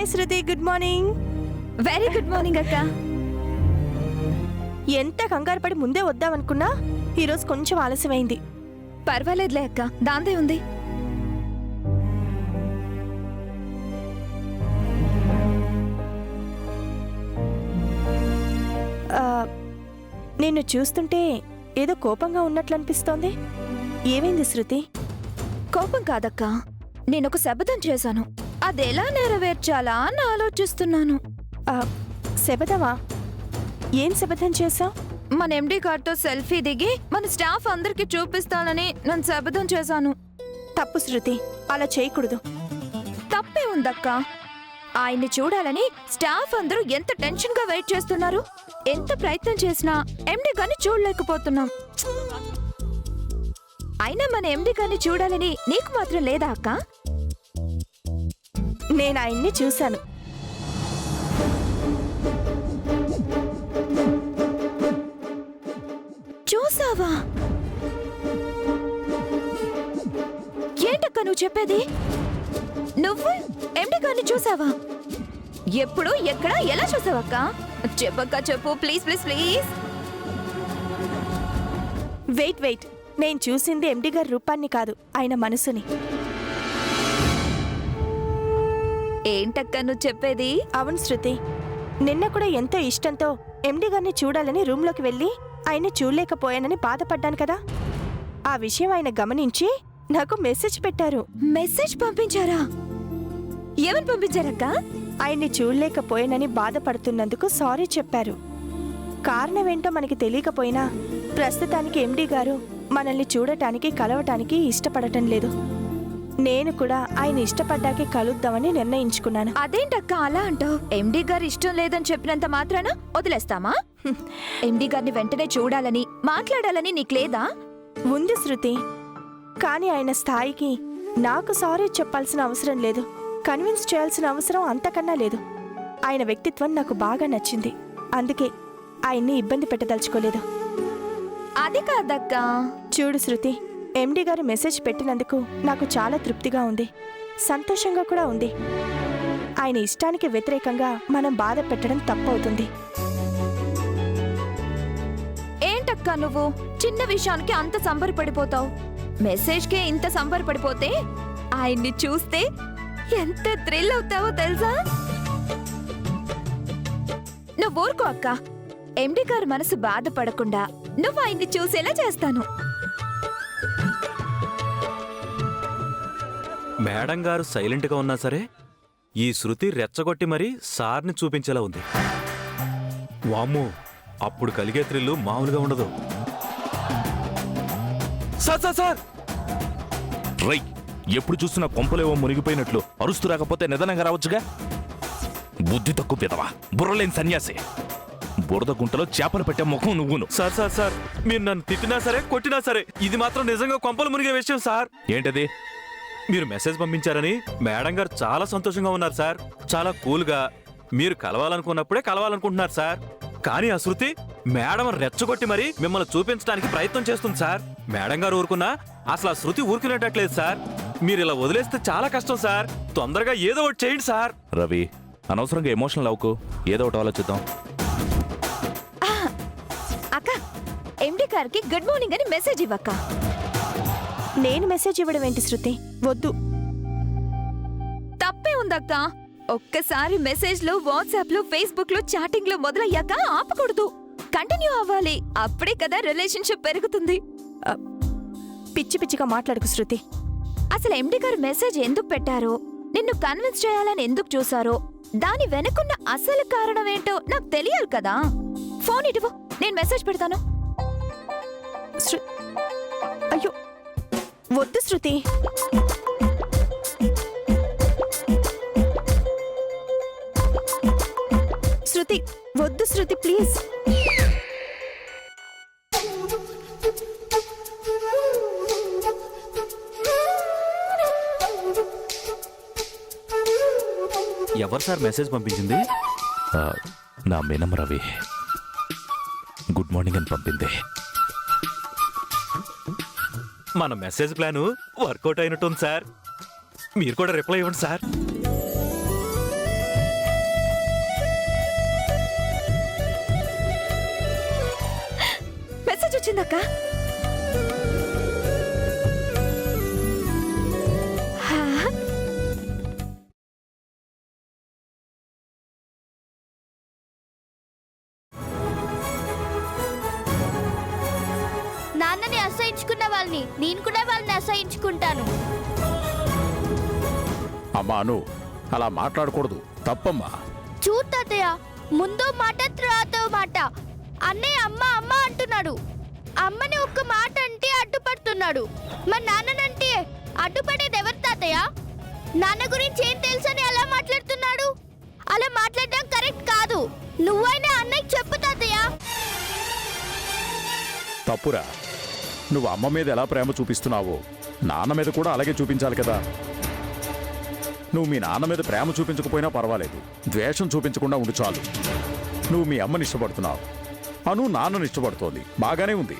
Hi Shruti, good morning. Very good morning అక్క. ఎంత కంగారు పడి ముందే వద్దామనుకున్నా ఈరోజు కొంచెం ఆలస్యమైంది. పర్వాలేదులే అక్క, దాందే ఉంది. నిన్ను చూస్తుంటే ఏదో కోపంగా ఉన్నట్లు అనిపిస్తోంది. ఏమైంది శృతి? కోపం కాదక్క, నేనొక శపథం చేశాను. అదెలా నెరవేర్చాలా అని ఆలోచిస్తున్నాను. శపథమా? ఏం శపథం చేశావు? మన ఎండి గారితో సెల్ఫీ దిగి మన స్టాఫ్ అందరికి చూపిస్తానని నేను శపథం చేశాను. తప్పు శృతి, అలా చేయకూడదు. తప్పే ఉందక్క. ఆయన్ని చూడాలని స్టాఫ్ అందరూ ఎంత టెన్షన్ గా వెయిట్ చేస్తున్నారు. ఎంత ప్రయత్నం చేసినా ఎండి గారిని చూడలేకపోతున్నాం. అయినా మన ఎండి గారిని చూడాలని నీకు మాత్రం లేదా అక్క? నేను ఆయన్ని చూశాను. చూసావా? ఏంటక్క నువ్వు చెప్పేది? నువ్వు ఎండి గారిని చూసావా? ఎప్పుడు, ఎక్కడ, ఎలా చూసావక్క? చెప్పక్క, చెప్పు ప్లీజ్ ప్లీజ్ ప్లీజ్. వెయిట్, నేను చూసింది ఎండి గారి రూపాన్ని కాదు, ఆయన మనసుని. ఏంటక్క నువ్వు చెప్పేది? అవును శృతి, నిన్న కూడా ఎంతో ఇష్టంతో ఎండి గారిని చూడాలని రూమ్లోకి వెళ్ళి ఆయన్ని చూడలేకపోయానని బాధపడ్డాను కదా. ఆ విషయం ఆయన గమనించి నాకు మెసేజ్ పెట్టారు. మెసేజ్ పంపించారా? ఏమని పంపించారక్క? ఆయన్ని చూడలేకపోయానని బాధపడుతున్నందుకు సారీ చెప్పారు. కారణమేంటో మనకి తెలియకపోయినా ప్రస్తుతానికి ఎండి గారు మనల్ని చూడటానికి, కలవటానికి ఇష్టపడటం లేదు. నేను కూడా ఆయన ఇష్టపడ్డాకే కలుద్దామని నిర్ణయించుకున్నాను. అదేంటక్క అలా అంటావు? ఎండి గారు ఇష్టం లేదని చెప్పినంత మాత్రాన వదిలేస్తామా? ఎండి గారిని వెంటనే చూడాలని, మాట్లాడాలని నీకు లేదా? ఉంది శృతి, కానీ ఆయన స్థాయికి నాకు సారీ చెప్పాల్సిన అవసరం లేదు, కన్విన్స్ చేయాల్సిన అవసరం అంతకన్నా లేదు. ఆయన వ్యక్తిత్వం నాకు బాగా నచ్చింది, అందుకే ఆయన్ని ఇబ్బంది పెట్టదలుచుకోలేదు. అది కాదక్క. చూడు శృతి, ఎండి గారు మెసేజ్ పెట్టినందుకు నాకు చాలా తృప్తిగా ఉంది, సంతోషంగా కూడా ఉంది. ఆయన ఇష్టానికి వ్యతిరేకంగా మనం బాధ పెట్టడం తప్పవుతుంది. ఏంటక్క నువ్వు చిన్న విషయానికి అంత సంబరపడిపోతావు? మెసేజ్కే ఇంత సంబరపడిపోతే ఆయన్ని చూస్తే ఎంత థ్రిల్ అవుతావో తెలుసా? నువ్వు ఊరుకో అక్క. ఎండి గారు మనసు బాధపడకుండా నువ్వు ఆయన్ని చూసేలా చేస్తాను. మేడం గారు సైలెంట్గా ఉన్నా సరే ఈ శృతి రెచ్చగొట్టి మరీ సార్ని చూపించేలా ఉంది. వామ్మో, అప్పుడు కలిగే థ్రిల్లు మామూలుగా ఉండదు. సార్ రై, ఎప్పుడు చూసినా కొంపలేవో మునిగిపోయినట్లు అరుస్తూ రాకపోతే నిదానంగా రావచ్చుగా. బుద్ధి తక్కువ పెదవా, బుర్రలేని సన్యాసి. బురద గుంటలో చేపలు పెట్టే ముఖం నువ్వును. సార్ మీరు నన్ను తిట్టినా సరే, కొట్టినా సరే, ఇది మాత్రం నిజంగా కొంపలు మునిగే విషయం సార్. ఏంటది? మీరు మెసేజ్ పంపించారని మేడం గారు చాలా సంతోషంగా ఉన్నారు సార్. చాలా కూల్గా మీరు కలవాలనుకున్నప్పుడే కలవాలనుకుంటున్నారు సార్. కానీ ఆ శృతి మేడం రెచ్చగొట్టి మరి మిమ్మల్ని చూపించడానికి ప్రయత్నం చేస్తుంది సార్. మేడం గారు ఊరుకున్నా అసలు ఆ శృతి ఊరుకునేటట్లేదు సార్. మీరు ఇలా వదిలేస్తే చాలా కష్టం సార్. తొందరగా ఏదో ఒకటి చేయండి సార్. రవి, అనవసరంగా ఎమోషనల్ అవ్వకు, ఏదో ఒకటి ఆలోచిద్దాం. అక్క, ఎండి గారికి గుడ్ మార్నింగ్ అని మెసేజ్ ఇవ్వక్క. నేను మెసేజ్ ఇవ్వడం ఏంటి శృతి? వద్దు. తప్పే ఉందక్క. ఒక్కసారి మెసేజ్లు, వాట్సాప్లు, ఫేస్బుక్లు, చాటింగ్లు మొదలయ్యాక ఆపకూడదు, కంటిన్యూ అవ్వాలి. అప్పుడే కదా రిలేషన్షిప్ పెరుగుతుంది. పిచ్చి పిచ్చిగా మాట్లాడుకు శృతి. అసలు ఎండి గారు మెసేజ్ ఎందుకు పెట్టారో, నిన్ను కన్విన్స్ చేయాలని ఎందుకు చూసారో, దాని వెనుకున్న అసలు కారణం ఏంటో నాకు తెలియాలి కదా. ఫోన్ ఇటువు, నేను మెసేజ్ పెడతాను. అయ్యో వద్దు శృతి. శృతి వద్దు శృతి, ప్లీజ్. ఎవరు సార్ మెసేజ్ పంపించింది? నా మేనమ్మ రవి గుడ్ మార్నింగ్ అని పంపింది. మన మెసేజ్ ప్లాను వర్కౌట్ అయినట్టుంది సార్. మీరు కూడా రిప్లై ఇవ్వండి సార్. వస్తుందక్క. హా? నాన్నని అసహించుకున్న వాళ్ళని నేను కూడా వాళ్ళని అసహించుకుంటాను. అమ్మా అను, అలా మాట్లాడకూడదు, తప్పమ్మా. చూడు తాతయ్య, ముందో మాట తర్వాత మాట. అన్నయ్య అమ్మ అమ్మ అంటున్నాడు. అమ్మని ఒక్క మాట అంటే అడ్డుపడుతున్నాడు. మరి నాన్ననంటే అడ్డుపడేది ఎవరు తాతయ్య? నాన్న గురించి ఏం తెలుసని అలా మాట్లాడుతున్నాడు? అలా మాట్లాడడం కరెక్ట్ కాదు. నువ్వైనా అన్నయ్యకి చెప్పు తాతయ్య. తప్పురా. నువ్వు అమ్మ మీద ఎలా ప్రేమ చూపిస్తున్నావో నాన్న మీద కూడా అలాగే చూపించాలి కదా. నువ్వు మీ నాన్న మీద ప్రేమ చూపించకపోయినా పర్వాలేదు, ద్వేషం చూపించకుండా ఉండు చాలు. నువ్వు మీ అమ్మని ఇష్టపడుతున్నావు, అను నాన్నని ఇష్టపడుతోంది, బాగానే ఉంది.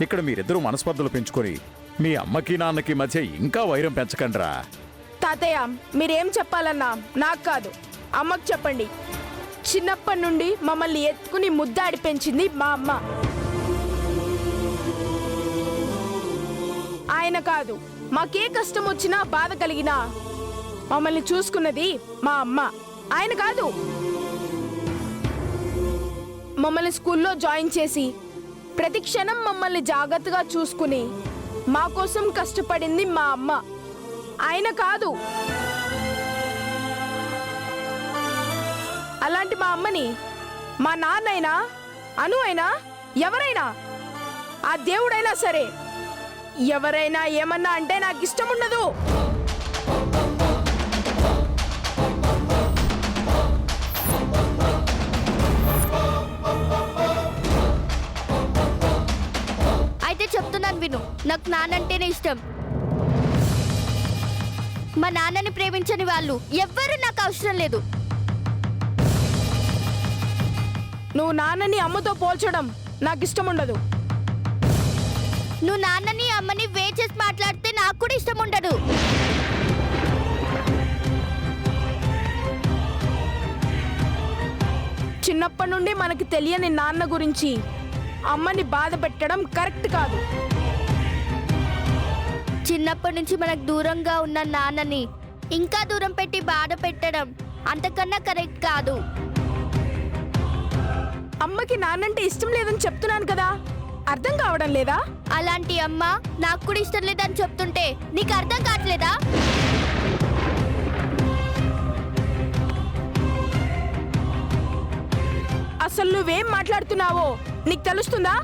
ఇక్కడ మీరిద్దరూ మనస్పర్ధలు పెంచుకొని మీ అమ్మకి నాన్నకి మధ్య ఇంకా వైరం పెంచకండిరా. తాతయ్య, మీరేం చెప్పాలన్నా నాకు కాదు, అమ్మకు చెప్పండి. చిన్నప్పటి నుండి మమ్మల్ని ఎత్తుకుని ముద్దాడి పెంచింది మా అమ్మ. ఆయన కాదు, మాకే కష్టం వచ్చినా బాధ కలిగినా మమ్మల్ని చూసుకున్నది మా అమ్మ, ఆయన కాదు. మమ్మల్ని స్కూల్లో జాయిన్ చేసి ప్రతి క్షణం మమ్మల్ని జాగ్రత్తగా చూసుకుని మా కోసం కష్టపడింది మా అమ్మ, ఆయన కాదు. అలాంటి మా అమ్మని మా నాన్నైనా అను అయినా ఎవరైనా, ఆ దేవుడైనా సరే, ఎవరైనా ఏమన్నా అంటే నాకు ఇష్టం ఉండదు. అయితే చెప్తున్నాను విను, నాకు నాన్నంటేనే ఇష్టం. మా నాన్నని ప్రేమించని వాళ్ళు ఎవ్వరూ నాకు అవసరం లేదు. నువ్వు నాన్నని అమ్మతో పోల్చడం నాకు ఇష్టం ఉండదు. నువ్వు నాన్నని అమ్మని వేచేసి మాట్లాడితే నాకు కూడా ఇష్టం ఉండదు. చిన్నప్పటి నుండి మనకి తెలియని నాన్న గురించి అమ్మని బాధ పెట్టడం కరెక్ట్ కాదు. చిన్నప్పటి నుంచి మనకు దూరంగా ఉన్న నాన్నని ఇంకా దూరం పెట్టి బాధ పెట్టడం అంతకన్నా కరెక్ట్ కాదు. అమ్మకి నాన్నంటే ఇష్టం లేదని చెప్తున్నాను కదా, అర్థం కావడం లేదా? అలాంటి అమ్మ నాకు కూడా ఇష్టం లేదని చెప్తుంటే నీకు అర్థం కావట్లేదా? అసలు నువ్వేం మాట్లాడుతున్నావో నీకు తెలుస్తుందా?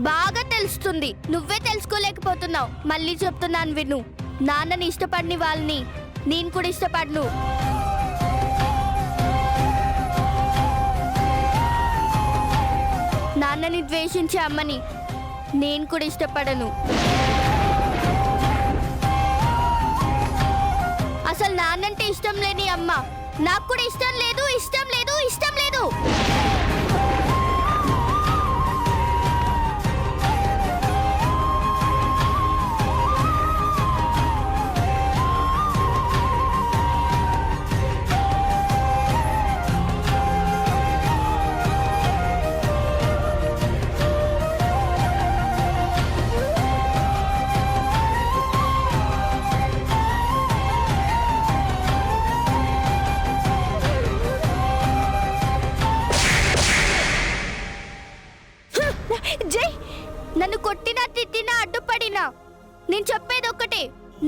బాగా తెలుస్తుంది. నువ్వే తెలుసుకోలేకపోతున్నావు. మళ్ళీ చెప్తున్నాను విను, నాన్నని ఇష్టపడిన వాళ్ళని నేను కూడా ఇష్టపడను. నాన్నని ద్వేషించే అమ్మని నేను కూడా ఇష్టపడను. అసలు నాన్నంటే ఇష్టం లేని అమ్మ నాకు కూడా ఇష్టం లేదు, ఇష్టం లేదు, ఇష్టం లేదు. జై, నన్ను కొట్టినా తిట్టినా అడ్డుపడినా నేను చెప్పేది ఒక్కటే,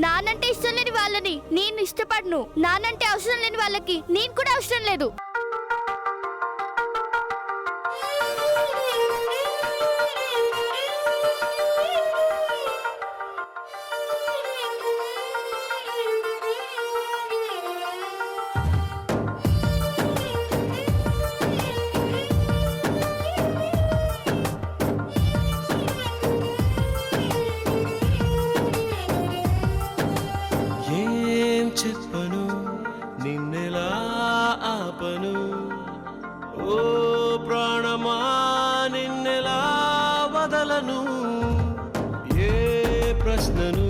నానంటే ఇష్టం లేని వాళ్ళని నేను ఇష్టపడను. నానంటే అవసరం లేని వాళ్ళకి నేను కూడా అవసరం లేదు. ఏం చెప్పను నిన్నెలా ఆపను, ఓ ప్రాణమా నిన్నెలా వదలను, ఏ ప్రశ్నను